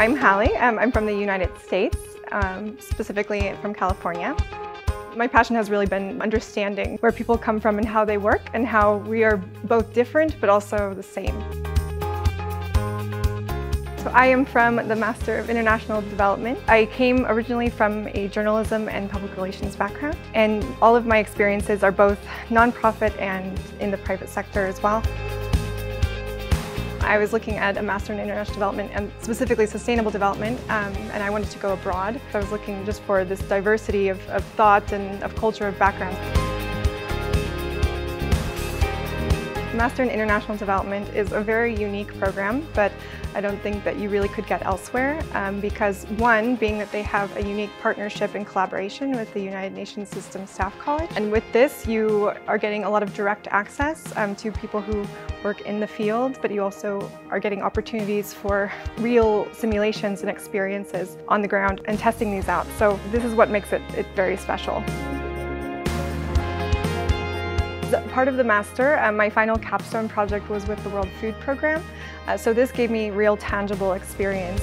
I'm Hallie. I'm from the United States, specifically from California. My passion has really been understanding where people come from and how they work and how we are both different but also the same. So I am from the Master of International Development. I came originally from a journalism and public relations background, and all of my experiences are both nonprofit and in the private sector as well. I was looking at a Master in International Development and specifically Sustainable Development, and I wanted to go abroad. So I was looking just for this diversity of thought and of culture, of background. Master in International Development is a very unique program, but I don't think that you really could get elsewhere because one, being that they have a unique partnership and collaboration with the United Nations System Staff College. And with this, you are getting a lot of direct access to people who work in the field, but you also are getting opportunities for real simulations and experiences on the ground and testing these out. So this is what makes it very special. As part of the Master, my final capstone project was with the World Food Program. So this gave me real tangible experience.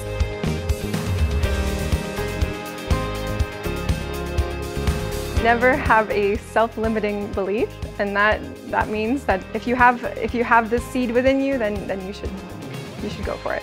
Never have a self-limiting belief, and that means that if you have this seed within you, then you should go for it.